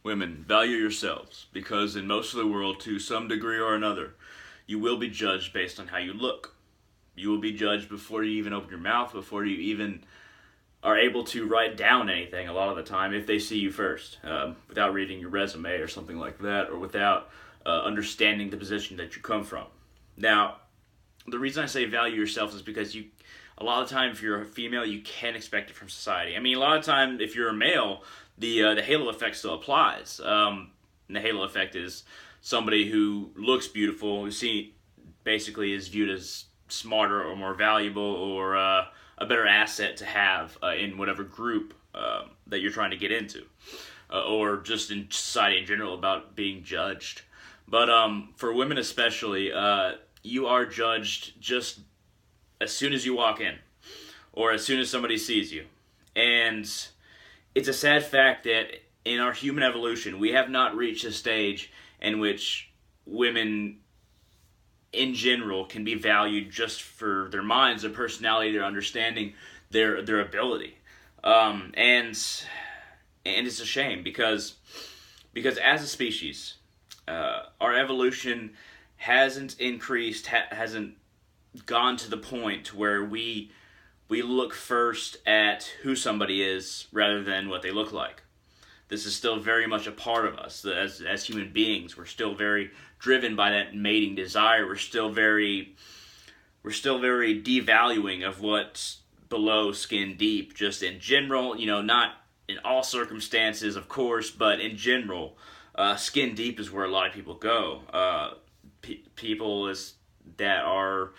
Women, value yourselves, because in most of the world, to some degree or another, you will be judged based on how you look. You will be judged before you even open your mouth, before you even are able to write down anything a lot of the time if they see you first, without reading your resume or something like that, or without understanding the position that you come from. Now, the reason I say value yourself is because a lot of the time, if you're a female, you can't expect it from society. I mean, a lot of time, if you're a male, the halo effect still applies. And the halo effect is somebody who looks beautiful, basically is viewed as smarter or more valuable or a better asset to have in whatever group that you're trying to get into, or just in society in general about being judged. But for women especially, you are judged just as soon as you walk in, or as soon as somebody sees you. And it's a sad fact that in our human evolution, we have not reached a stage in which women in general can be valued just for their minds, their personality, their understanding, their ability. And it's a shame because as a species, our evolution hasn't increased, hasn't gone to the point where we look first at who somebody is rather than what they look like. This is still very much a part of us as human beings. We're still very driven by that mating desire. We're still very devaluing of what's below skin deep, just in general, not in all circumstances, of course, but in general, skin deep is where a lot of people go. People that are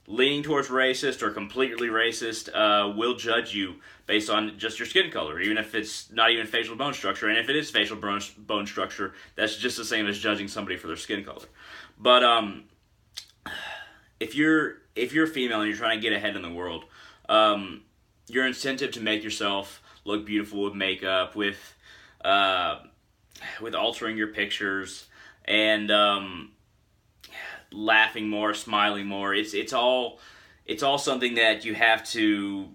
leaning towards racist or completely racist will judge you based on just your skin color, even if it's not even facial bone structure. And if it is facial bone structure, that's just the same as judging somebody for their skin color. But if you're female and you're trying to get ahead in the world, your incentive to make yourself look beautiful with makeup, with altering your pictures, and laughing more, smiling more. It's all something that you have to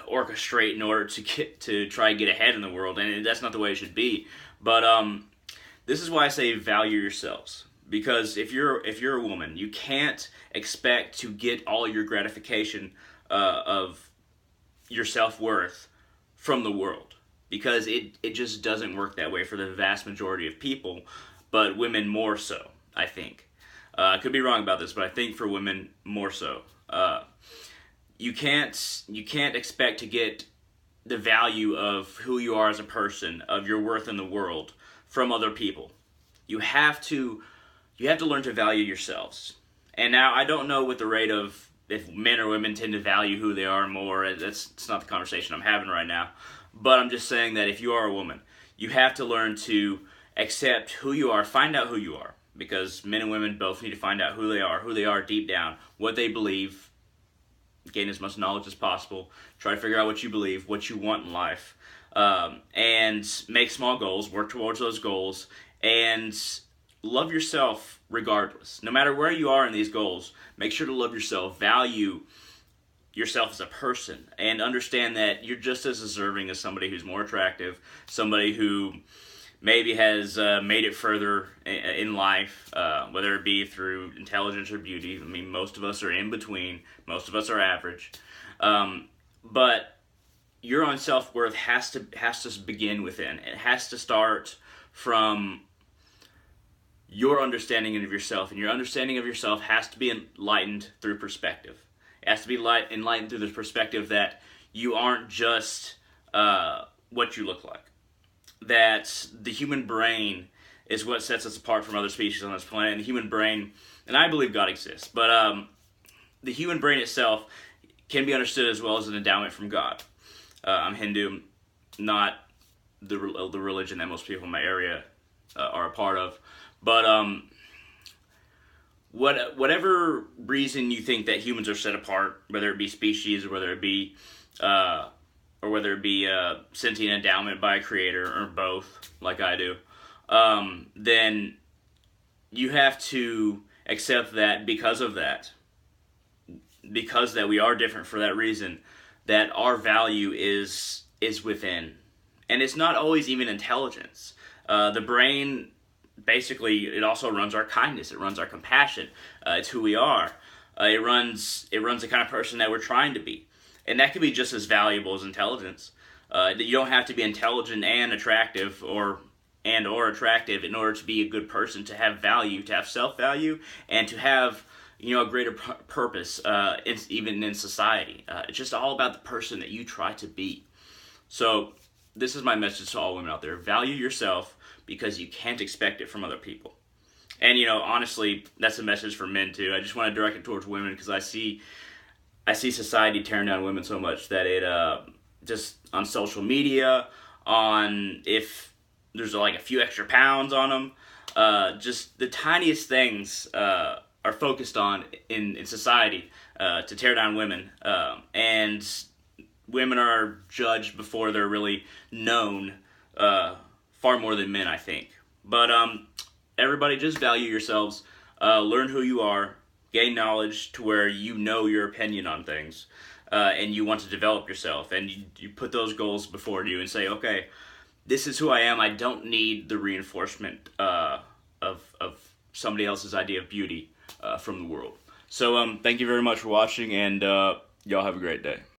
orchestrate in order to try and get ahead in the world, and that's not the way it should be. But this is why I say value yourselves, because if you're a woman, you can't expect to get all your gratification of your self-worth from the world, because it just doesn't work that way for the vast majority of people, but women more so, I think. I could be wrong about this, but I think for women more so. You can't expect to get the value of who you are as a person, of your worth in the world, from other people. You have to learn to value yourselves. And now I don't know what the rate of if men or women tend to value who they are more. It's not the conversation I'm having right now. But I'm just saying that if you are a woman, you have to learn to accept who you are, find out who you are. Because men and women both need to find out who they are deep down, what they believe, gain as much knowledge as possible, try to figure out what you believe, what you want in life, and make small goals, work towards those goals, and love yourself regardless. No matter where you are in these goals, make sure to love yourself, value yourself as a person, and understand that you're just as deserving as somebody who's more attractive, somebody who maybe has made it further in life, whether it be through intelligence or beauty. I mean, most of us are in between. Most of us are average. But your own self-worth has to begin within. It has to start from your understanding of yourself, and your understanding of yourself has to be enlightened through perspective. It has to be enlightened through the perspective that you aren't just what you look like. That the human brain is what sets us apart from other species on this planet. And the human brain, and I believe God exists, but the human brain itself can be understood as well as an endowment from God. I'm Hindu, not the religion that most people in my area are a part of. But whatever reason you think that humans are set apart, whether it be species or whether it be sentient endowment by a creator, or both, like I do, then you have to accept that because that we are different for that reason, that our value is within, And it's not always even intelligence. The brain, basically, it also runs our kindness. It runs our compassion. It's who we are. It runs the kind of person that we're trying to be. And that can be just as valuable as intelligence. You don't have to be intelligent and attractive or attractive in order to be a good person, to have value, to have self-value, and to have a greater purpose, even in society. It's just all about the person that you try to be. So this is my message to all women out there. Value yourself, because you can't expect it from other people. And honestly, that's a message for men too. I just want to direct it towards women, because I see society tearing down women so much that it just on social media, on if there's like a few extra pounds on them, just the tiniest things are focused on in society to tear down women, and women are judged before they're really known, far more than men, I think. But everybody, just value yourselves, learn who you are, gain knowledge to where you know your opinion on things, and you want to develop yourself, and you put those goals before you and say, okay, this is who I am. I don't need the reinforcement of somebody else's idea of beauty from the world. So thank you very much for watching, and y'all have a great day.